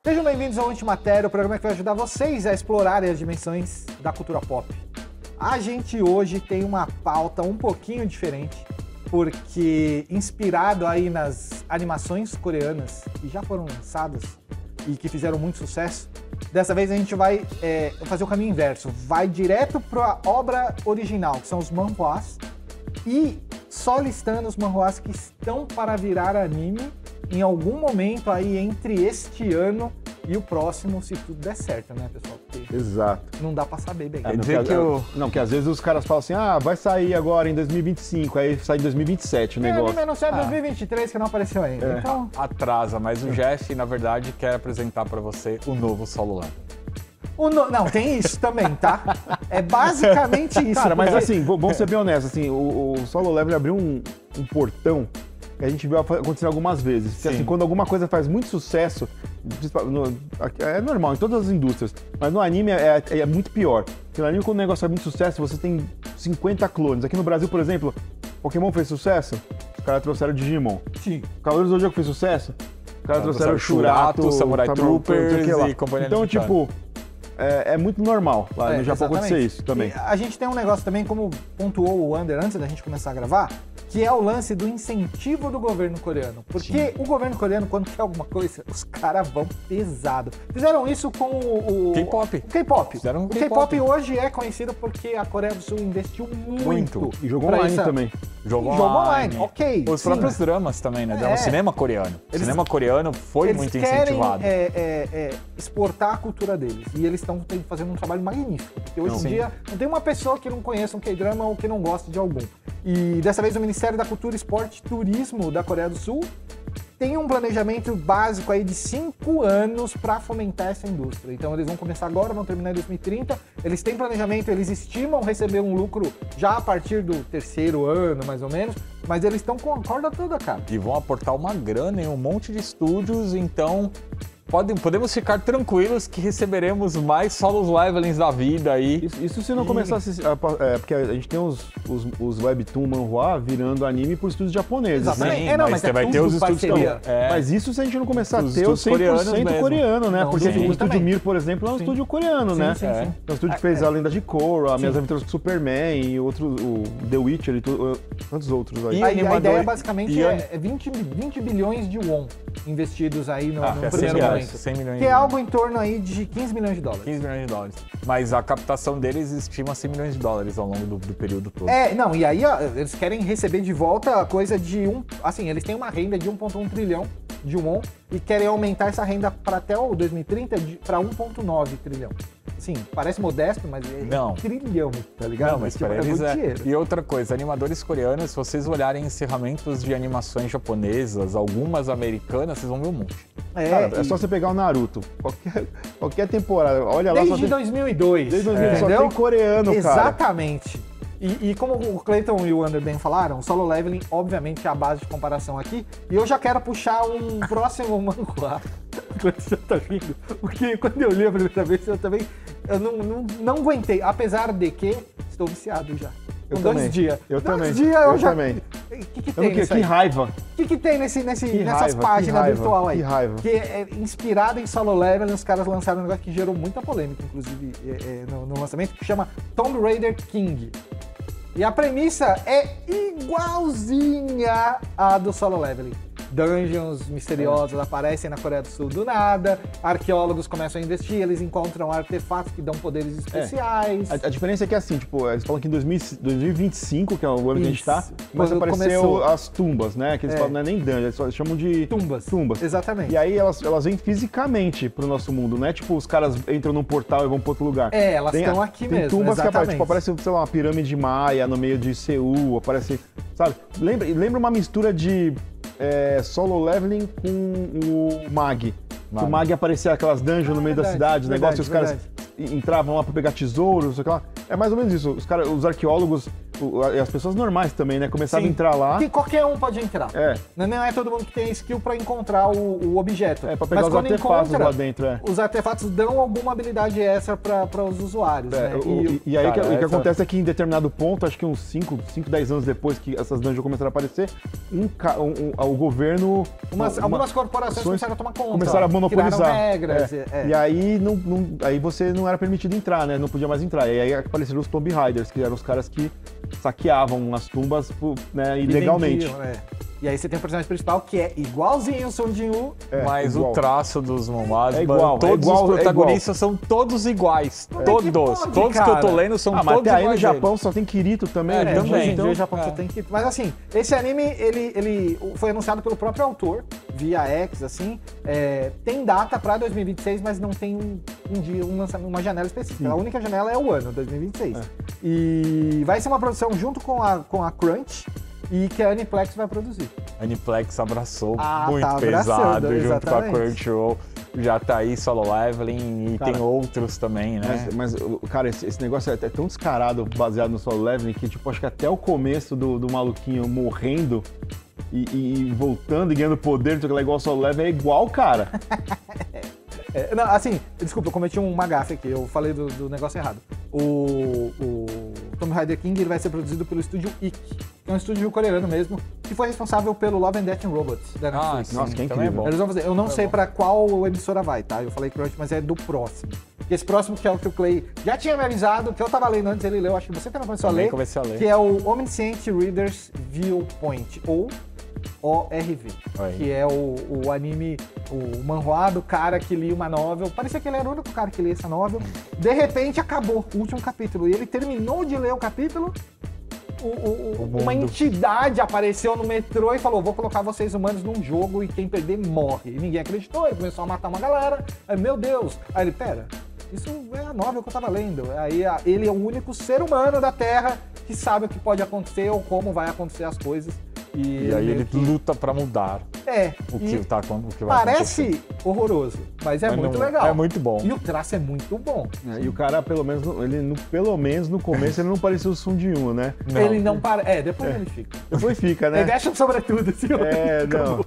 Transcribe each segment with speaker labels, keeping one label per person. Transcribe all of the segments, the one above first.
Speaker 1: Sejam bem-vindos ao Antimatéria, o programa que vai ajudar vocês a explorar as dimensões da cultura pop. A gente hoje tem uma pauta um pouquinho diferente, porque inspirado aí nas animações coreanas que já foram lançadas e que fizeram muito sucesso, dessa vez a gente vai fazer o caminho inverso, vai direto para a obra original, que são os manhwas, e só listando os manhwas que estão para virar anime em algum momento aí entre este ano e o próximo, se tudo der certo, né, pessoal? Porque
Speaker 2: exato.
Speaker 1: Não dá pra saber bem.
Speaker 2: Quer dizer que Não, que às vezes os caras falam assim, vai sair agora em 2025, aí sai em 2027 o negócio.
Speaker 1: Anime anunciado em 2023 que não apareceu ainda. Então...
Speaker 3: Atrasa, mas o Jeff, na verdade, quer apresentar pra você o novo Solo Level.
Speaker 1: Não, tem isso também, tá? É basicamente isso.
Speaker 2: Cara, mas assim, vamos ser bem honestos, assim, o Solo Level abriu um portão que a gente viu acontecer algumas vezes. Porque, assim, quando alguma coisa faz muito sucesso, é normal em todas as indústrias, mas no anime é muito pior. Porque no anime, quando o negócio faz muito sucesso, você tem 50 clones. Aqui no Brasil, por exemplo, Pokémon fez sucesso, os caras trouxeram o Digimon.
Speaker 1: Sim.
Speaker 2: Cavaleiros do Zodíaco fez sucesso, os caras trouxeram o Shurato,
Speaker 3: Samurai Troopers e companhia.
Speaker 2: Então, tipo... É muito normal lá no Japão acontecer isso também.
Speaker 1: E a gente tem um negócio também, como pontuou o Under antes da gente começar a gravar, que é o lance do incentivo do governo coreano. Porque o governo coreano, quando quer alguma coisa, os caras vão pesado. Fizeram isso com o
Speaker 3: K-pop.
Speaker 1: O K-pop hoje é conhecido porque a Coreia do Sul investiu muito.
Speaker 2: E jogou online também.
Speaker 1: Jogou online, ok.
Speaker 3: Os próprios dramas também, né? O cinema coreano. O cinema coreano foi muito incentivado.
Speaker 1: Eles querem exportar a cultura deles. E eles estão fazendo um trabalho magnífico. Porque hoje em dia não tem uma pessoa que não conheça um K-drama ou que não goste de algum. E dessa vez o Ministério da Cultura, Esporte e Turismo da Coreia do Sul tem um planejamento básico aí de 5 anos para fomentar essa indústria. Então eles vão começar agora, vão terminar em 2030. Eles têm planejamento, eles estimam receber um lucro já a partir do 3º ano, mais ou menos, mas eles estão com a corda toda, cara.
Speaker 3: E vão aportar uma grana em um monte de estúdios, então podemos ficar tranquilos que receberemos mais Solo Levelings da vida aí.
Speaker 2: Isso se não começar porque a gente tem os Webtoon Manhwa virando anime por estúdios japoneses.
Speaker 1: Exatamente.
Speaker 2: Né?
Speaker 1: Mas
Speaker 3: vai ter os estúdios
Speaker 2: Mas isso se a gente não começar a ter o 100% coreano, né? Porque o estúdio Mir, por exemplo, é um estúdio coreano, né?
Speaker 1: Sim.
Speaker 2: É um estúdio que fez A Lenda de Korra, Minhas Aventuras com Superman e o The Witcher e tantos outros aí.
Speaker 1: E a ideia basicamente é 20 bilhões de won investidos aí no primeiro momento.
Speaker 3: 100 milhões
Speaker 1: que é algo em torno aí de 15 milhões de dólares.
Speaker 3: 15 milhões de dólares. Mas a captação deles estima 100 milhões de dólares ao longo do período todo.
Speaker 1: E aí eles querem receber de volta a coisa de eles têm uma renda de 1,1 trilhão de won e querem aumentar essa renda para até o 2030 para 1,9 trilhão. Sim, parece modesto, mas é trilhão, tá ligado?
Speaker 3: Não, mas para eles
Speaker 1: dinheiro.
Speaker 3: E outra coisa, animadores coreanos, se vocês olharem encerramentos de animações japonesas, algumas americanas, vocês vão ver um monte.
Speaker 2: Cara, é só você pegar o Naruto. Qualquer temporada, olha lá.
Speaker 1: Desde 2002.
Speaker 2: Desde 2002 só tem coreano, cara.
Speaker 1: Exatamente. E como o Clayton e o Under bem falaram, o Solo Leveling, obviamente, é a base de comparação aqui. E eu já quero puxar um próximo manhwa. Quando você tá vindo. Porque quando eu li a primeira vez, eu não aguentei. Apesar de que estou viciado já.
Speaker 2: Eu também.
Speaker 1: 2 dias.
Speaker 2: Eu também.
Speaker 1: 2 dias eu já...
Speaker 2: também.
Speaker 1: O que tem nisso
Speaker 2: aí? Que raiva.
Speaker 1: O que tem nessas páginas virtual aí?
Speaker 2: Que raiva.
Speaker 1: Que é inspirado em Solo Leveling, os caras lançaram um negócio que gerou muita polêmica, inclusive, no lançamento, que chama Tomb Raider King. E a premissa é igualzinha à do Solo Leveling. Dungeons misteriosas aparecem na Coreia do Sul do nada, arqueólogos começam a investir, eles encontram artefatos que dão poderes especiais.
Speaker 2: A diferença é que assim, tipo, eles falam que em 2025, que é o ano que a gente tá, começa a aparecer as tumbas, né? Que eles falam, não é nem dungeons, eles só chamam de...
Speaker 1: Tumbas. Exatamente.
Speaker 2: E aí elas vêm fisicamente pro nosso mundo, né? Tipo, os caras entram num portal e vão pro outro lugar.
Speaker 1: Elas estão aqui mesmo,
Speaker 2: tem tumbas
Speaker 1: exatamente.
Speaker 2: que aparecem, tipo, sei lá, uma pirâmide maia no meio de Seul, aparece, sabe? Lembra uma mistura de... Solo Leveling com o Mag. Que o Mag aparecia aquelas dungeons no meio da cidade, os negócios, os caras entravam lá pra pegar tesouros, sei lá. É mais ou menos isso. Os arqueólogos as pessoas normais também, né? Começaram
Speaker 1: Sim.
Speaker 2: a entrar lá.
Speaker 1: Que qualquer um pode entrar.
Speaker 2: É.
Speaker 1: Não é todo mundo que tem skill pra encontrar o objeto.
Speaker 2: Pra pegar
Speaker 1: Mas
Speaker 2: os
Speaker 1: quando
Speaker 2: artefatos
Speaker 1: encontra,
Speaker 2: lá dentro,
Speaker 1: os artefatos dão alguma habilidade extra para os usuários, né?
Speaker 2: E aí
Speaker 3: Cara,
Speaker 2: o que acontece é que em determinado ponto, acho que uns 5, 10 anos depois que essas dungeons começaram a aparecer, o governo...
Speaker 1: algumas corporações começaram a tomar conta.
Speaker 2: Começaram a monopolizar.
Speaker 1: Criaram regras.
Speaker 2: E aí, aí você não era permitido entrar, né? Não podia mais entrar. E aí apareceram os Tomb Raiders, que eram os caras que saqueavam as tumbas, né, ilegalmente.
Speaker 1: Vendiam, E aí você tem o personagem principal que é igualzinho o Sung Jin-woo.
Speaker 3: Mas
Speaker 2: igual.
Speaker 3: o traço dos Momoas,
Speaker 2: É igual,
Speaker 3: todos os protagonistas são todos iguais. Todos.
Speaker 1: pode,
Speaker 3: Todos
Speaker 1: cara.
Speaker 3: que eu tô lendo são
Speaker 2: Mas
Speaker 3: todos
Speaker 2: até aí no
Speaker 3: iguais.
Speaker 2: Japão só tem Kirito também.
Speaker 3: É,
Speaker 2: né?
Speaker 3: também.
Speaker 1: Hoje em dia
Speaker 3: Então,
Speaker 1: o Japão só tem que... Mas assim, esse anime, ele foi anunciado pelo próprio autor, via X, assim. Tem data pra 2026, mas não tem um dia, uma janela específica. A única janela é o ano, 2026. E vai ser uma produção junto com a Crunch e que a Aniplex vai produzir.
Speaker 3: A Aniplex abraçou
Speaker 1: Ah,
Speaker 3: muito
Speaker 1: tá
Speaker 3: pesado
Speaker 1: abraçando,
Speaker 3: junto com a
Speaker 1: exatamente.
Speaker 3: Crunchyroll. Já tá aí Solo Leveling e
Speaker 2: Cara,
Speaker 3: tem outros também, né?
Speaker 2: Mas cara, esse negócio é tão descarado, baseado no Solo Leveling, que tipo, acho que até o começo do maluquinho morrendo e voltando e ganhando poder, igual o Solo Leveling, é igual, cara.
Speaker 1: Não, assim, desculpa, eu cometi uma gafe aqui, eu falei do negócio errado. O Tomb Raider King ele vai ser produzido pelo estúdio IK, que é um estúdio coreano mesmo, que foi responsável pelo Love and Death and Robots da Netflix.
Speaker 3: sim,
Speaker 2: Nossa, que
Speaker 3: também é
Speaker 2: incrível.
Speaker 3: bom.
Speaker 1: Eles vão fazer, eu não sei pra qual emissora vai, tá? Eu falei Crunch, mas é do próximo. E esse próximo que é o que o Clay já tinha me avisado, que eu tava lendo antes, ele leu, acho que você também começou a
Speaker 3: Também
Speaker 1: ler,
Speaker 3: comecei a ler.
Speaker 1: que é o Omniscient Reader's Viewpoint, ou ORV,
Speaker 3: Oi.
Speaker 1: que é o anime, o manhwa do cara que lia uma novel. Parecia que ele era o único cara que lia essa novel. De repente acabou o último capítulo. E ele terminou de ler o capítulo. Uma entidade apareceu no metrô e falou: vou colocar vocês humanos num jogo e quem perder morre. E ninguém acreditou, ele começou a matar uma galera. Aí, meu Deus! Aí ele, pera, isso é a novel que eu tava lendo. Aí ele é o único ser humano da Terra que sabe o que pode acontecer ou como vai acontecer as coisas.
Speaker 3: E aí ele luta pra mudar o que vai acontecer.
Speaker 1: Parece horroroso, mas é muito legal.
Speaker 3: É muito bom.
Speaker 1: E o traço é muito bom.
Speaker 2: E o cara, pelo menos no começo, ele não parecia o Sun Jin-woo, né?
Speaker 3: Não.
Speaker 1: Ele não para. Depois ele fica.
Speaker 2: Depois fica, né?
Speaker 1: Ele deixa sobretudo, assim.
Speaker 2: Não.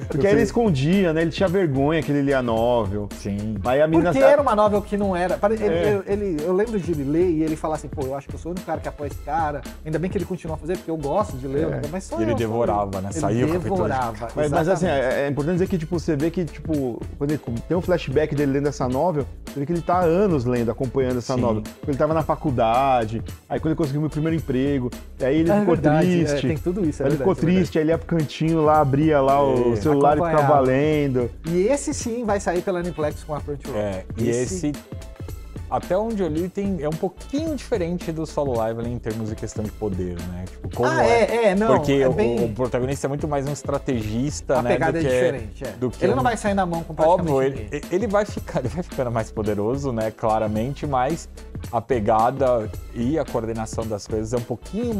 Speaker 2: Porque aí ele escondia, né? Ele tinha vergonha que ele lia novel.
Speaker 3: Sim.
Speaker 2: Aí a menina...
Speaker 1: Porque era uma novel que não era. Eu lembro de ele ler e ele falar assim: pô, eu acho que eu sou o único cara que apoia esse cara. Ainda bem que ele continua a fazer, porque eu gosto de ler, mas só
Speaker 3: E ele
Speaker 1: eu.
Speaker 3: devorava, né?
Speaker 1: Ele
Speaker 3: Saiu o capítulo.
Speaker 1: devorava.
Speaker 2: Mas assim, é importante dizer que tipo, você vê que tipo, quando ele tem um flashback dele lendo essa novel, você vê que ele tá há anos lendo, acompanhando essa
Speaker 3: Sim.
Speaker 2: novel. Ele tava na faculdade, aí quando ele conseguiu o primeiro emprego, aí ele ficou triste.
Speaker 1: Tem tudo isso,
Speaker 2: Aí ele ficou triste, aí ele ia pro cantinho lá, abria lá o celular e ficava
Speaker 1: acompanhava.
Speaker 2: lendo.
Speaker 1: E esse sim vai sair pela Aniplex com a Crunchyroll.
Speaker 3: E esse, até onde eu li, é um pouquinho diferente do Solo Leveling em termos de questão de poder, né? Tipo, como
Speaker 1: não.
Speaker 3: Porque
Speaker 1: é
Speaker 3: o
Speaker 1: bem...
Speaker 3: protagonista é muito mais um estrategista,
Speaker 1: A
Speaker 3: né?
Speaker 1: pegada
Speaker 3: do
Speaker 1: é
Speaker 3: que,
Speaker 1: diferente,
Speaker 3: do que
Speaker 1: Ele não vai sair na mão com praticamente
Speaker 3: Óbvio,
Speaker 1: ninguém.
Speaker 3: ele vai ficando mais poderoso, né? Claramente, mas a pegada e a coordenação das coisas é um pouquinho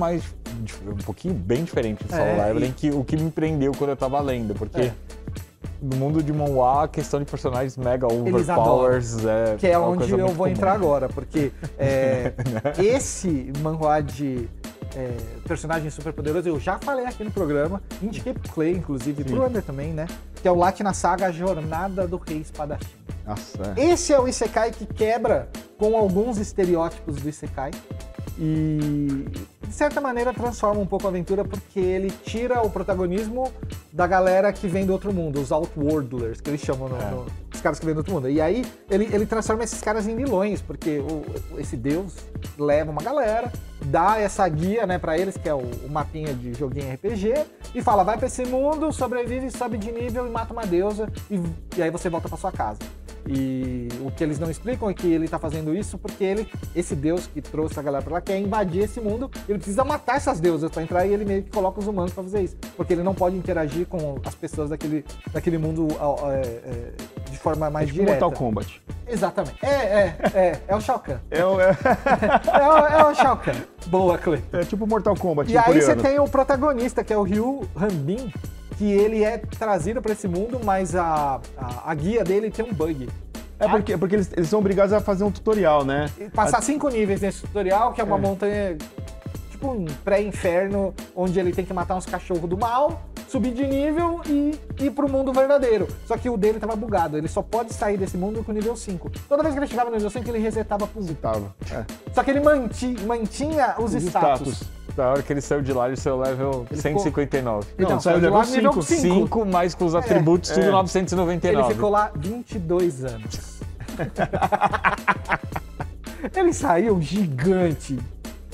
Speaker 3: bem diferente do Solo Leveling, que o que me prendeu quando eu tava lendo, porque no mundo de manhwa, a questão de personagens mega overpowers
Speaker 1: que é
Speaker 3: uma
Speaker 1: onde
Speaker 3: coisa
Speaker 1: eu
Speaker 3: muito
Speaker 1: vou
Speaker 3: comum.
Speaker 1: entrar agora, porque esse manhwa de personagem super poderoso, eu já falei aqui no programa, indiquei pro Clay, inclusive, pro Under também, né? Que é o Latina Saga, A Jornada do Rei Espadachim.
Speaker 2: Nossa,
Speaker 1: Esse é o Isekai que quebra com alguns estereótipos do Isekai e, de certa maneira, transforma um pouco a aventura porque ele tira o protagonismo da galera que vem do outro mundo, os Outworldlers, que eles chamam, os caras que vêm do outro mundo. E aí ele transforma esses caras em vilões, porque esse deus leva uma galera, dá essa guia, né, pra eles, que é o mapinha de joguinho RPG, e fala, vai pra esse mundo, sobrevive, sobe de nível e mata uma deusa, e aí você volta pra sua casa. E o que eles não explicam é que ele tá fazendo isso porque esse deus que trouxe a galera pra lá quer invadir esse mundo, ele precisa matar essas deusas pra entrar e ele meio que coloca os humanos pra fazer isso. Porque ele não pode interagir com as pessoas daquele mundo de forma mais
Speaker 2: tipo
Speaker 1: direta.
Speaker 2: Mortal Kombat.
Speaker 1: Exatamente. É o Shao Kahn.
Speaker 2: É
Speaker 1: É o Shao Kahn. Boa, Clay.
Speaker 2: tipo Mortal Kombat.
Speaker 1: E aí você
Speaker 2: coreano.
Speaker 1: tem o protagonista, que é o Ryu Hanbin, que ele é trazido pra esse mundo, mas a guia dele tem um bug.
Speaker 2: Porque eles são obrigados a fazer um tutorial, né?
Speaker 1: Passar 5 níveis nesse tutorial, que é uma montanha tipo um pré-inferno, onde ele tem que matar uns cachorros do mal, subir de nível e ir pro mundo verdadeiro. Só que o dele tava bugado, ele só pode sair desse mundo com nível 5. Toda vez que ele chegava no nível 5, ele resetava pro 1. Só que ele mantinha os status.
Speaker 3: Da hora que ele saiu de lá, ele saiu level 159.
Speaker 1: Então,
Speaker 2: saiu
Speaker 1: de
Speaker 2: level
Speaker 1: lá nível
Speaker 3: 5, mas com os atributos tudo 999.
Speaker 1: Ele ficou lá 22 anos. Ele saiu gigante,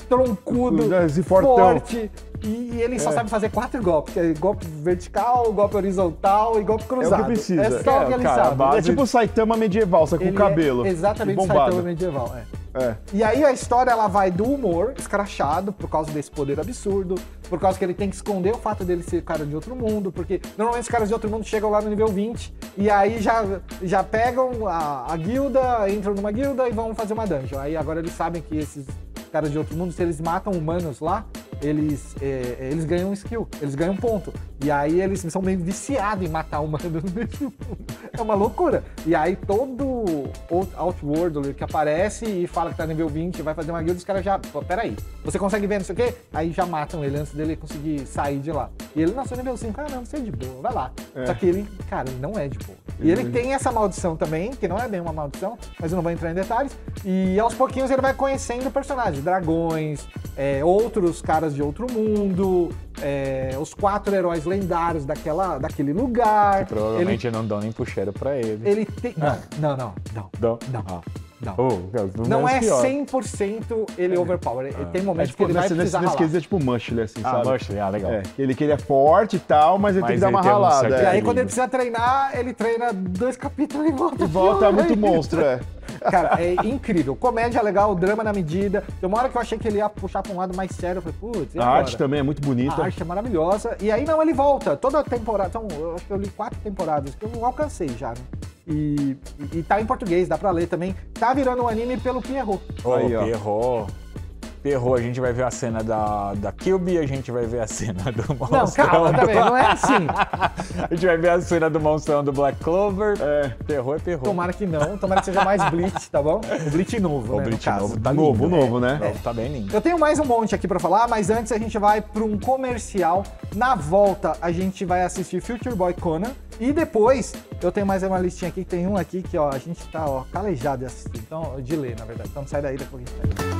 Speaker 1: troncudo, forte, e ele só sabe fazer 4 golpes, que é golpe vertical, golpe horizontal e golpe cruzado.
Speaker 2: É o que precisa.
Speaker 1: É só o que ele sabe.
Speaker 2: Base... É tipo o Saitama medieval, só com o cabelo.
Speaker 1: Exatamente o Saitama medieval, E aí a história ela vai do humor escrachado, por causa desse poder absurdo, por causa que ele tem que esconder o fato dele ser cara de outro mundo, porque normalmente os caras de outro mundo chegam lá no nível 20 e aí já pegam a guilda, entram numa guilda e vão fazer uma dungeon. Aí agora eles sabem que esses caras de outro mundo, se eles matam humanos lá, eles ganham um skill, eles ganham um ponto. E aí eles são meio viciados em matar humanos nesse mundo. É uma loucura. E aí todo Outworld que aparece e fala que tá nível 20, vai fazer uma guilda, os caras já... Pô, peraí, você consegue ver não sei o quê? Aí já matam ele antes dele conseguir sair de lá. E ele nasceu nível 5, não, você é de boa, vai lá. Só que ele, cara, ele não é de boa. E ele tem essa maldição também, que não é bem uma maldição, mas eu não vou entrar em detalhes. E aos pouquinhos ele vai conhecendo personagens, dragões, outros caras de outro mundo, os 4 heróis lendários daquele lugar.
Speaker 3: Que provavelmente não dão nem puxeiro pra ele.
Speaker 1: Ele tem... Não. Não é 100% ele overpower. Tem momentos que ele vai precisar ralar.
Speaker 2: Nesse é tipo Mushley, assim, sabe?
Speaker 3: Mushley, legal.
Speaker 2: Que ele é forte e tal, mas ele tem que dar uma ralada.
Speaker 1: E aí quando ele precisa treinar, ele treina 2 capítulos e volta.
Speaker 2: E volta muito monstro,
Speaker 1: Cara, é incrível. Comédia legal, drama na medida. Tem uma hora que eu achei que ele ia puxar pra um lado mais sério. Eu falei, putz,
Speaker 2: a arte também é muito bonita.
Speaker 1: A arte é maravilhosa. E aí, não, ele volta. Toda temporada. Então, eu acho que eu li 4 temporadas, que eu alcancei já, né? E tá em português, dá pra ler também. Tá virando um anime pelo Pierrot.
Speaker 3: Pierrot, a gente vai ver a cena da Kyuubi, a gente vai ver a cena do monstrão.
Speaker 1: Não, calma, também, não é assim.
Speaker 3: A gente vai ver a cena do monstrão do Black Clover. Pierrot é Pierrot.
Speaker 1: Tomara que não, tomara que seja mais Bleach, tá bom? O Bleach novo, né?
Speaker 3: O Bleach novo tá
Speaker 2: lindo, novo, né?
Speaker 3: Tá bem lindo.
Speaker 1: Eu tenho mais um monte aqui pra falar, mas antes a gente vai pra um comercial. Na volta, a gente vai assistir Future Boy Conan. E depois, eu tenho mais uma listinha aqui, que tem um aqui que, a gente tá, calejado de assistir. Então, de ler, na verdade. Então, sai daí, depois a gente vai.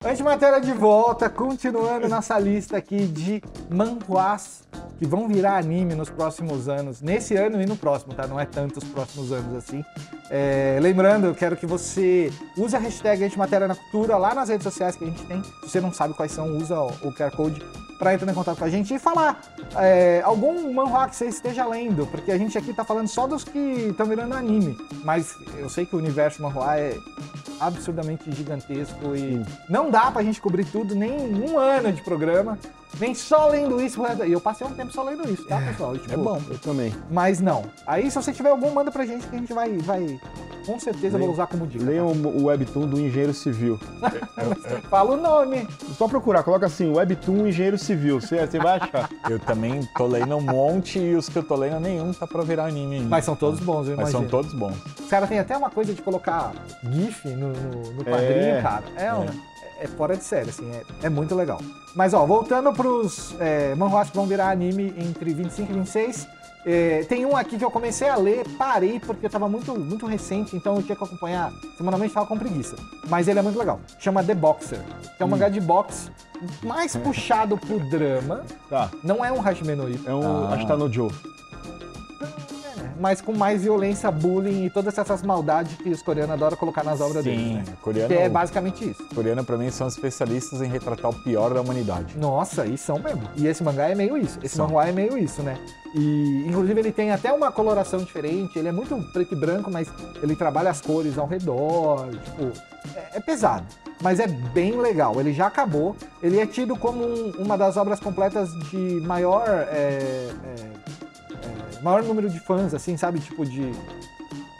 Speaker 1: Antimatéria de volta, continuando nossa lista aqui de manhwas que vão virar anime nos próximos anos, nesse ano e no próximo, tá? Não é tantos próximos anos assim. Lembrando, eu quero que você use a hashtag Antimatéria na Cultura lá nas redes sociais que a gente tem. Se você não sabe quais são, usa o QR Code para entrar em contato com a gente e falar algum manhwa que você esteja lendo, porque a gente aqui tá falando só dos que estão virando anime, mas eu sei que o universo manhwa é absurdamente gigantesco e não dá pra gente cobrir tudo, nem um ano de programa, nem só lendo isso. E eu passei um tempo só lendo isso, tá, pessoal? E, tipo,
Speaker 2: é bom, eu também.
Speaker 1: Mas não. Aí, se você tiver algum, manda pra gente que a gente vai com certeza vou usar como dica.
Speaker 2: Leiam o webtoon do Engenheiro Civil.
Speaker 1: Fala o nome.
Speaker 2: Só procurar, coloca assim, webtoon Engenheiro Civil, você vai achar.
Speaker 3: Eu também tô lendo um monte e os que eu tô lendo nenhum tá pra virar anime ainda.
Speaker 1: Mas são todos bons, eu imagino.
Speaker 3: Mas são todos bons.
Speaker 1: Os caras têm até uma coisa de colocar GIF no quadrinho, cara. É fora de série, assim, é muito legal. Mas, voltando pros manhwas que vão virar anime entre 25 e 26, tem um aqui que eu comecei a ler, parei porque eu tava muito, muito recente, então eu tinha que acompanhar semanalmente, tava com preguiça. Mas ele é muito legal. Chama The Boxer, que é um mangá de boxe mais puxado pro drama.
Speaker 2: Tá.
Speaker 1: Não é um Hajime no Ippo.
Speaker 2: É um Ashita Joe.
Speaker 1: Mas com mais violência, bullying e todas essas maldades que os coreanos adoram colocar nas obras deles, né?
Speaker 3: Coreano,
Speaker 1: que é basicamente isso.
Speaker 3: Coreano, pra mim, são especialistas em retratar o pior da humanidade.
Speaker 1: Nossa, e são mesmo. E esse mangá é meio isso. Esse manhwa é meio isso, né? E, inclusive, ele tem até uma coloração diferente. Ele é muito preto e branco, mas ele trabalha as cores ao redor. Tipo, é pesado. Mas é bem legal. Ele já acabou. Ele é tido como uma das obras completas de maior número de fãs, assim, sabe? Tipo de...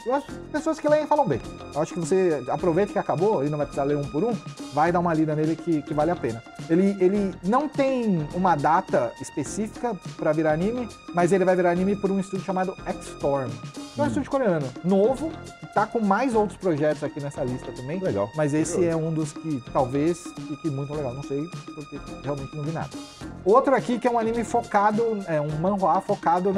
Speaker 1: Eu acho que pessoas que leem falam bem. Eu acho que você aproveita que acabou e não vai precisar ler um por um, vai dar uma lida nele que vale a pena. Ele não tem uma data específica pra virar anime, mas ele vai virar anime por um estúdio chamado X-Storm. É um estúdio coreano, novo, que tá com mais outros projetos aqui nessa lista também.
Speaker 2: Legal.
Speaker 1: Mas esse é um dos que talvez fique muito legal, não sei, porque realmente não vi nada. Outro aqui que é um anime focado, é um manhwa focado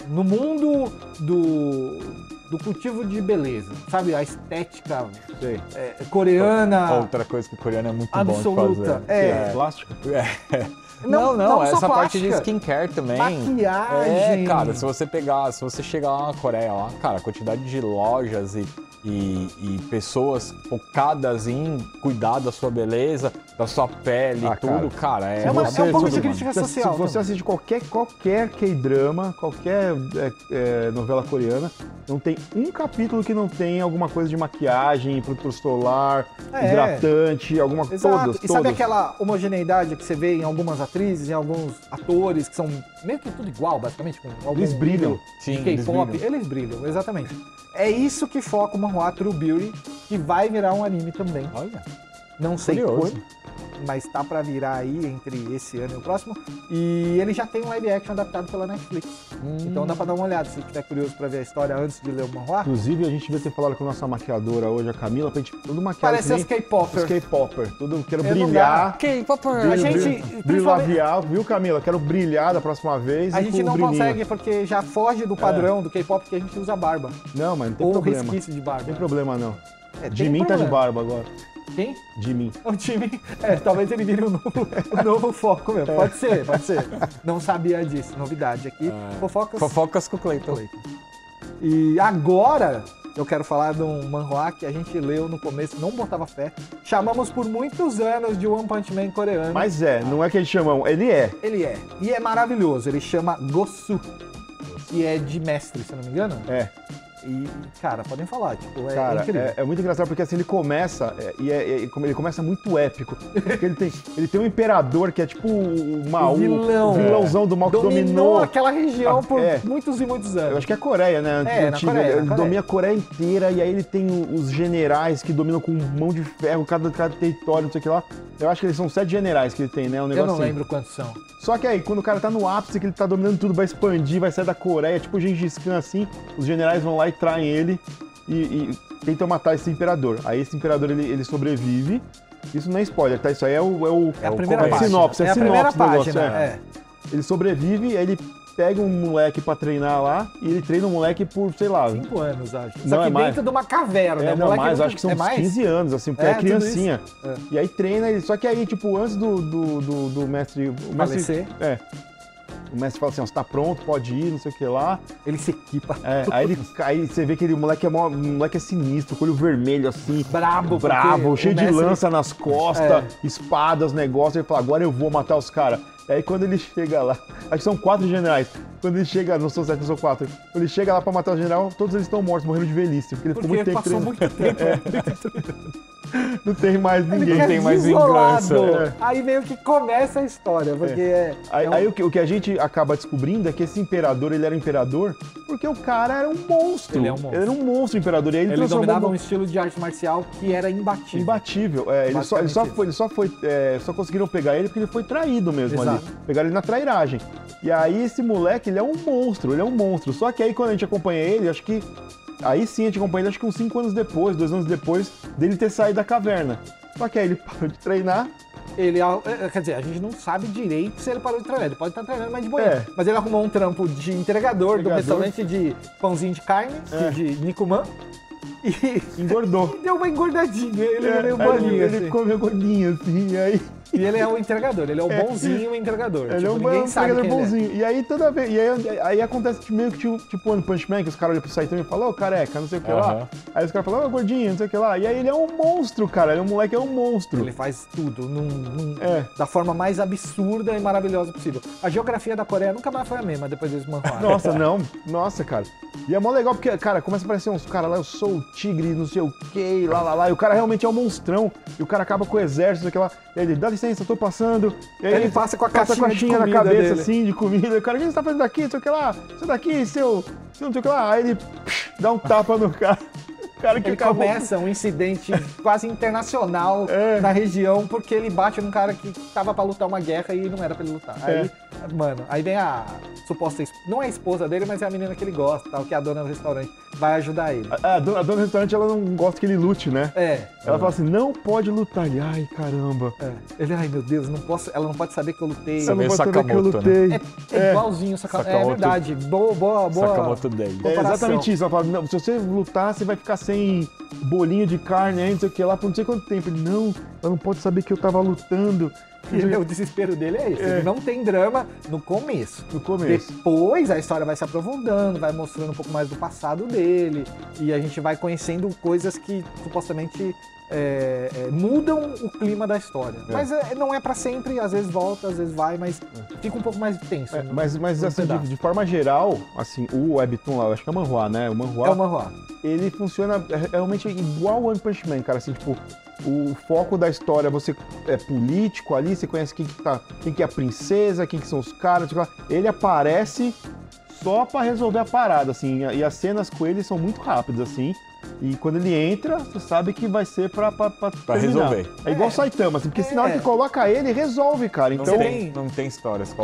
Speaker 1: no mundo do cultivo de beleza, sabe? A estética coreana.
Speaker 3: Outra coisa que o coreano é muito
Speaker 1: absoluta.
Speaker 3: bom de fazer.
Speaker 2: É plástico?
Speaker 1: Não
Speaker 3: essa
Speaker 1: só
Speaker 3: parte de
Speaker 1: plástica.
Speaker 3: skincare também.
Speaker 1: Maquiagem.
Speaker 3: Cara, se você chegar lá na Coreia, lá, cara, a quantidade de lojas e pessoas focadas em cuidar da sua beleza, da sua pele, tudo, cara,
Speaker 1: é um pouco de crítica social.
Speaker 2: Se você assiste qualquer K-drama, qualquer novela coreana, não tem um capítulo que não tem alguma coisa de maquiagem, protetor solar, hidratante, alguma coisa. Todas.
Speaker 1: E sabe aquela homogeneidade que você vê em algumas atrizes, em alguns atores, que são meio que tudo igual, basicamente? Com algum
Speaker 2: Eles brilham.
Speaker 1: Sim, K-pop, eles brilham, exatamente. É isso que foca o manhwa True Beauty, que vai virar um anime também.
Speaker 3: Olha.
Speaker 1: Não sei
Speaker 3: Curioso.
Speaker 1: quando, mas tá pra virar aí entre esse ano e o próximo. E ele já tem um live action adaptado pela Netflix. Então dá pra dar uma olhada, se estiver curioso pra ver a história antes de ler o manhwa.
Speaker 2: Inclusive, a gente devia ter falado com a nossa maquiadora hoje, a Camila, pra gente tudo maquiar.
Speaker 1: Parece os K-popers.
Speaker 2: Os K-popper. Tudo, quero brilhar.
Speaker 3: K-popper.
Speaker 1: A gente,
Speaker 2: Brilho labial, viu, Camila? Quero brilhar da próxima vez.
Speaker 1: A
Speaker 2: e
Speaker 1: gente
Speaker 2: com
Speaker 1: não
Speaker 2: brilhinho.
Speaker 1: consegue porque já foge do padrão do K-pop que a gente usa barba.
Speaker 2: Não, mas não tem
Speaker 1: Ou
Speaker 2: problema.
Speaker 1: resquício de barba.
Speaker 2: Não tem problema, não.
Speaker 1: Tem
Speaker 2: Jimin tá de
Speaker 1: problema.
Speaker 2: barba agora.
Speaker 1: Quem?
Speaker 2: Jimin.
Speaker 1: O time. Talvez ele vire um novo foco mesmo. Pode ser. Não sabia disso. Novidade aqui.
Speaker 3: Fofocas com o Clayton.
Speaker 1: E agora eu quero falar de um manhwa que a gente leu no começo, não botava fé. Chamamos por muitos anos de One Punch Man coreano.
Speaker 2: Mas não é que eles chamam, ele é.
Speaker 1: Ele é. E é maravilhoso. Ele chama Gosu, que é de mestre, se eu não me engano.
Speaker 2: É.
Speaker 1: E, cara, podem falar, tipo,
Speaker 2: Cara,
Speaker 1: incrível.
Speaker 2: é muito engraçado porque assim ele começa, ele começa muito épico. Porque ele tem um imperador que é tipo o vilãozão do mal que dominou
Speaker 1: aquela região por
Speaker 2: É.
Speaker 1: muitos e muitos anos.
Speaker 2: Eu acho que é a Coreia, né?
Speaker 1: Na
Speaker 2: Antiga.
Speaker 1: Coreia,
Speaker 2: Ele
Speaker 1: na Coreia.
Speaker 2: domina a Coreia inteira e aí ele tem os generais que dominam com mão de ferro cada território, não sei o que lá. Eu acho que eles são 7 generais que ele tem, né? Um
Speaker 1: Eu
Speaker 2: negócio
Speaker 1: não
Speaker 2: assim.
Speaker 1: lembro quantos são.
Speaker 2: Só que aí, quando o cara tá no ápice, que ele tá dominando tudo, vai expandir, vai sair da Coreia, tipo o Gengis Khan assim, os generais vão lá e traem ele e tentam matar esse imperador. Aí esse imperador, ele sobrevive. Isso não é spoiler, tá? Isso aí é
Speaker 1: É a primeira página.
Speaker 2: sinopse,
Speaker 1: É a primeira
Speaker 2: sinopse do negócio,
Speaker 1: página.
Speaker 2: Ele sobrevive, aí ele pega um moleque pra treinar lá, e ele treina o moleque por, sei lá...
Speaker 1: 5 anos, acho.
Speaker 2: Não,
Speaker 1: Só que
Speaker 2: é mais.
Speaker 1: dentro de uma caverna.
Speaker 2: Não,
Speaker 1: moleque
Speaker 2: mais,
Speaker 1: nunca-
Speaker 2: acho que são
Speaker 1: é
Speaker 2: uns
Speaker 1: mais?
Speaker 2: 15 anos, assim, porque
Speaker 1: É,
Speaker 2: é
Speaker 1: tudo
Speaker 2: criancinha.
Speaker 1: isso. É.
Speaker 2: E aí treina ele, só que aí, tipo, antes do mestre... O mestre
Speaker 1: Falecer.
Speaker 2: O mestre fala assim, ó, você tá pronto, pode ir, não sei o que lá.
Speaker 1: Ele se equipa.
Speaker 2: Aí você vê que o moleque é sinistro, com o olho vermelho, assim.
Speaker 1: Brabo,
Speaker 2: Bravo,
Speaker 1: porque
Speaker 2: cheio
Speaker 1: o
Speaker 2: de
Speaker 1: mestre-
Speaker 2: lança nas costas, espadas, negócio. Ele fala, agora eu vou matar os caras. Aí quando ele chega lá, acho que são 4 generais. Quando ele chega, não são 7, não são 4. Quando ele chega lá pra matar o general, todos eles estão mortos, morrendo de velhice. Porque ele ficou muito tempo
Speaker 1: passou
Speaker 2: treinando.
Speaker 1: muito tempo.
Speaker 2: Não tem mais ninguém.
Speaker 1: Ele
Speaker 3: tem
Speaker 1: quer
Speaker 3: mais
Speaker 1: isolado.
Speaker 3: vingança.
Speaker 1: Aí meio que começa a história, porque
Speaker 2: Aí o que a gente acaba descobrindo é que esse imperador, ele era imperador porque o cara era um monstro.
Speaker 1: Ele é um monstro.
Speaker 2: Ele era um monstro imperador. E aí ele
Speaker 1: ele
Speaker 2: transformou
Speaker 1: dominava
Speaker 2: num-
Speaker 1: um estilo de arte marcial que era imbatível.
Speaker 2: Imbatível. Só conseguiram pegar ele porque ele foi traído mesmo
Speaker 1: Exato.
Speaker 2: ali. Pegaram ele na trairagem. E aí esse moleque, ele é um monstro. Só que aí quando a gente acompanha ele, acho que... Aí sim a gente acompanha ele, acho que uns 5 anos depois, 2 anos depois, dele ter saído da caverna. Só que aí ele parou de treinar.
Speaker 1: Ele, quer dizer, a gente não sabe direito se ele parou de treinar. Ele pode estar treinando mais de manhã.
Speaker 2: É.
Speaker 1: Mas ele arrumou um trampo de entregador do restaurante de pãozinho de carne, de Nikuman. E
Speaker 2: Engordou.
Speaker 1: deu uma engordadinha. Ele é meio
Speaker 2: Aí
Speaker 1: bolinho,
Speaker 2: ele
Speaker 1: assim.
Speaker 2: ficou meio gordinho, assim, e aí...
Speaker 1: E ele é o entregador, ele é o bonzinho entregador.
Speaker 2: Ele
Speaker 1: Tipo,
Speaker 2: é um
Speaker 1: ninguém sabe
Speaker 2: entregador
Speaker 1: quem
Speaker 2: bonzinho. E aí toda vez. E aí acontece meio que tipo One Punch Man, que os caras olham pro Saitama e falam, ô careca, não sei o que lá. Aí os caras falam, ô gordinho, não sei o que lá. E aí ele é um monstro, cara. Ele é um moleque, é um monstro.
Speaker 1: Ele faz tudo
Speaker 2: É.
Speaker 1: da forma mais absurda e maravilhosa possível. A geografia da Coreia nunca mais foi a mesma depois desse manhwa.
Speaker 2: Nossa, não. Nossa, cara. E é mó legal porque, cara, começa a aparecer uns caras lá, eu sou o tigre, não sei o que, lá. E o cara realmente é um monstrão. E o cara acaba com o exército, não sei o que lá. E aí ele, dá licença, eu tô passando. E aí
Speaker 1: Ele passa com a caixinha de
Speaker 2: na
Speaker 1: comida
Speaker 2: cabeça,
Speaker 1: dele.
Speaker 2: assim, de comida. E o cara, o que você tá fazendo daqui, não sei o que lá? Você daqui, seu não sei o que lá. Aí ele dá um tapa no cara. Cara que
Speaker 1: Ele começa um incidente quase internacional na região porque ele bate num cara que tava pra lutar uma guerra e não era pra ele lutar. Aí, mano, aí vem a suposta, não é a esposa dele, mas é a menina que ele gosta, tal, que é a dona do restaurante, vai ajudar ele.
Speaker 2: A dona do restaurante, ela não gosta que ele lute, né? Ela fala assim, não pode lutar. Ele, ai, caramba.
Speaker 1: Ele, ai meu Deus, não posso, ela não pode saber que eu lutei.
Speaker 3: Você vê
Speaker 2: que eu lutei.
Speaker 3: né?
Speaker 1: É igualzinho o Sakamoto. É verdade. Boa.
Speaker 3: Sakamoto Day.
Speaker 2: É exatamente isso. Ela fala, não, se você lutar, você vai ficar sem bolinho de carne aí, não sei o que lá, por não sei quanto tempo. Ele, não, ela não pode saber que eu tava lutando.
Speaker 1: O desespero dele é esse. Ele não tem drama no começo.
Speaker 2: Depois
Speaker 1: a história vai se aprofundando, vai mostrando um pouco mais do passado dele. E a gente vai conhecendo coisas que supostamente mudam o clima da história. Mas não é pra sempre, às vezes volta, às vezes vai, mas fica um pouco mais tenso.
Speaker 2: Mas assim, de forma geral, assim, o Webtoon lá, eu acho que é o manhwa, né? O manhwa,
Speaker 1: é o manhwa.
Speaker 2: Ele funciona realmente igual o One Punch Man, cara. Assim, tipo, o foco da história, você é político ali, você conhece quem que é a princesa, quem que são os caras, ele aparece só pra resolver a parada, assim, e as cenas com ele são muito rápidas, assim, e quando ele entra, você sabe que vai ser pra
Speaker 3: resolver.
Speaker 2: É igual Saitama, assim, porque se na hora que coloca ele, resolve, cara. Então
Speaker 3: não tem histórias.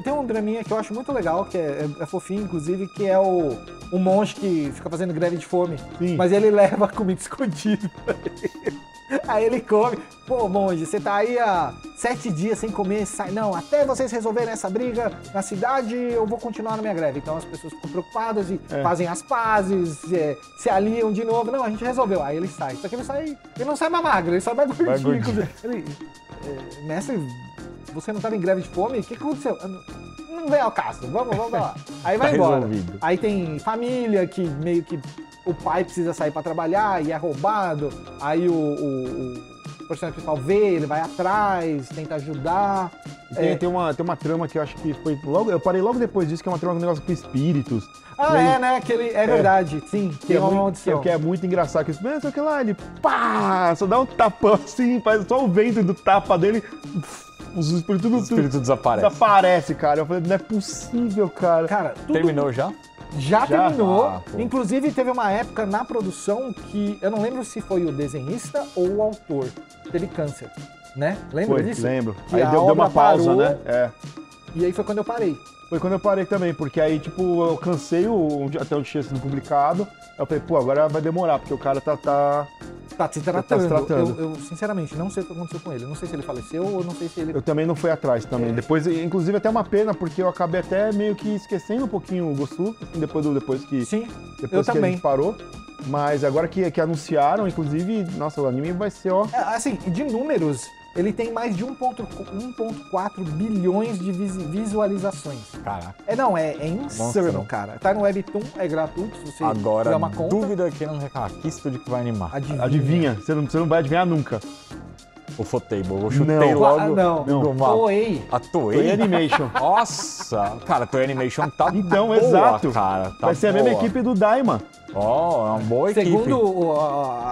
Speaker 1: Tem um draminha que eu acho muito legal, que é fofinho, inclusive, que é o monge que fica fazendo greve de fome.
Speaker 2: Sim.
Speaker 1: Mas ele leva comida escondida pra ele. Aí ele come. Pô, monge, você tá aí há 7 dias sem comer, sai. Não, até vocês resolverem essa briga na cidade, eu vou continuar na minha greve. Então as pessoas ficam preocupadas e fazem as pazes, se aliam de novo. Não, a gente resolveu. Aí ele sai. Só que ele não sai mais magro, ele sai mais gordinho. Mestre, você não tava em greve de fome? O que aconteceu? Não vem ao caso, vamos lá. Aí vai embora.
Speaker 3: Resolvido.
Speaker 1: Aí tem família que meio que o pai precisa sair pra trabalhar e é roubado. Aí o personagem principal vê, ele vai atrás, tenta ajudar.
Speaker 2: Tem uma trama que eu acho que foi logo. Eu parei logo depois disso, que é uma trama com negócio com espíritos.
Speaker 1: Né? É verdade, sim. Tem uma maldição.
Speaker 2: Que é muito engraçado. Que sei que lá, ele pá! Só dá um tapão assim, faz só o vento do tapa dele. Os espíritos desaparece, cara. Eu falei, não é possível, cara.
Speaker 1: Cara,
Speaker 3: terminou já?
Speaker 1: Já terminou. Inclusive, teve uma época na produção que eu não lembro se foi o desenhista ou o autor. Teve câncer, né? Lembra disso?
Speaker 2: Lembro.
Speaker 1: Que
Speaker 2: aí deu uma pausa, né?
Speaker 1: E aí foi quando eu parei.
Speaker 2: Foi quando eu parei também, porque aí, tipo, eu cansei até onde tinha sido publicado. Eu falei, pô, agora vai demorar, porque o cara tá
Speaker 1: se tratando. Eu, sinceramente, não sei o que aconteceu com ele. Eu não sei se ele faleceu ou não sei se ele...
Speaker 2: Eu também não fui atrás também. Depois, inclusive, até uma pena, porque eu acabei até meio que esquecendo um pouquinho o Gossu, assim, depois que a gente parou. Mas agora que anunciaram, inclusive, nossa, o anime vai ser, ó...
Speaker 1: assim, de números, ele tem mais de 1.4 bilhões de visualizações.
Speaker 3: Caraca.
Speaker 1: É insano, cara. Tá no Webtoon, é gratuito, se você tiver uma conta.
Speaker 3: Dúvida que não reclamar. Que estúdio que vai animar?
Speaker 2: Adivinha. Você não vai adivinhar nunca.
Speaker 3: O Fotable. Eu chutei logo.
Speaker 1: Não. Toei.
Speaker 3: A Toei?
Speaker 2: Toei Animation.
Speaker 3: Nossa. Cara, a Toei Animation tá
Speaker 2: então,
Speaker 3: boa,
Speaker 2: exato.
Speaker 3: Cara. Tá
Speaker 2: vai ser a mesma equipe do Daima.
Speaker 3: É uma boa equipe.
Speaker 1: Segundo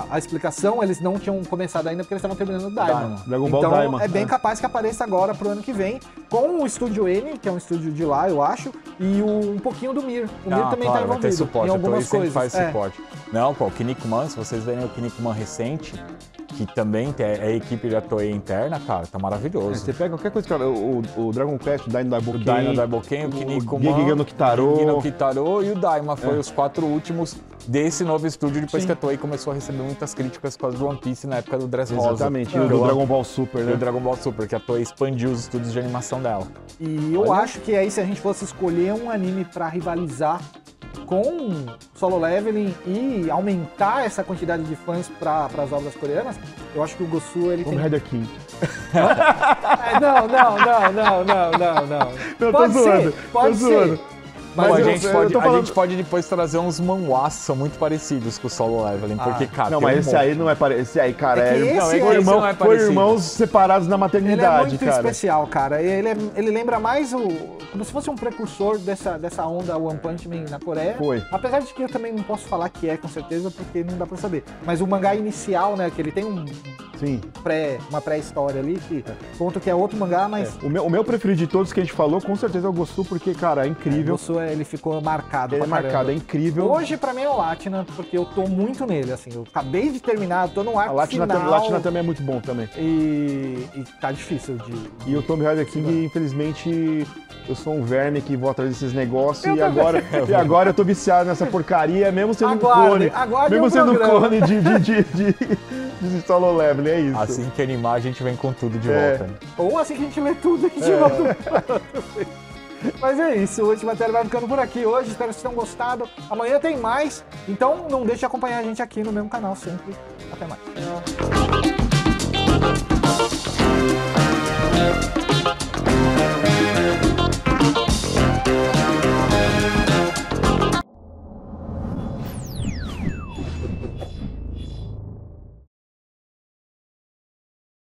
Speaker 1: a explicação, eles não tinham começado ainda porque eles estavam terminando o Daima.
Speaker 2: Dragon Ball
Speaker 1: então,
Speaker 2: Daima.
Speaker 1: É bem capaz que apareça agora pro ano que vem, com o estúdio N, que é um estúdio de lá, eu acho, e um pouquinho do Mir. O Mir também tá envolvido
Speaker 3: suporte.
Speaker 1: em algumas coisas.
Speaker 3: Faz suporte. Não, o Kinnikuman, se vocês verem o Kinnikuman recente, que também é a equipe da Toei interna, cara, tá maravilhoso.
Speaker 2: Você pega qualquer coisa, cara, o Dragon Quest, o Dino
Speaker 3: Daiboken, o Kinnikuman,
Speaker 2: Gege no
Speaker 3: Kitaro e o Daima. Foi os 4 últimos desse novo estúdio, depois que a Toei começou a receber muitas críticas por causa do One Piece na época do Dressrosa.
Speaker 2: Exatamente, e o do Dragon Ball Super, né?
Speaker 3: E o Dragon Ball Super, que a Toei expandiu os estúdios de animação dela.
Speaker 1: E eu acho que aí, se a gente fosse escolher um anime pra rivalizar com Solo Leveling e aumentar essa quantidade de fãs para as obras coreanas, eu acho que o Gossu, ele tem...
Speaker 2: Rider King.
Speaker 1: Não. Pode ser.
Speaker 3: Mas a gente pode depois trazer uns manhwas que são muito parecidos com o Solo Leveling, porque, cara...
Speaker 2: Não, mas esse aí não é parecido. Esse aí, cara,
Speaker 3: foi
Speaker 2: irmãos separados na maternidade, cara.
Speaker 1: Ele é muito especial, cara. Ele lembra mais como se fosse um precursor dessa onda One Punch Man na Coreia.
Speaker 2: Foi.
Speaker 1: Apesar de que eu também não posso falar que é, com certeza, porque não dá pra saber. Mas o mangá inicial, né, que ele tem uma pré-história ali, que conta que é outro mangá, mas...
Speaker 2: O meu preferido de todos que a gente falou, com certeza é o Gossu, porque, cara, é incrível.
Speaker 1: ele ficou marcado.
Speaker 2: Ele é marcado, é incrível.
Speaker 1: Hoje, pra mim, é o Latina, porque eu tô muito nele, assim. Eu acabei de terminar, tô no arco
Speaker 2: Latina
Speaker 1: final.
Speaker 2: Latina também é muito bom também.
Speaker 1: E tá difícil de...
Speaker 2: E o Tomb Raider King, infelizmente, eu sou um verme que vou atrás desses negócios e agora eu tô viciado nessa porcaria, mesmo sendo um clone. Mesmo sendo um clone de Solo Leveling, é isso.
Speaker 3: Assim que animar, a gente vem com tudo de volta. Né?
Speaker 1: Ou assim que a gente lê tudo, a gente volta. Mas é isso, o Ultimatéria vai ficando por aqui hoje, espero que vocês tenham gostado. Amanhã tem mais, então não deixe de acompanhar a gente aqui no mesmo canal sempre. Até mais.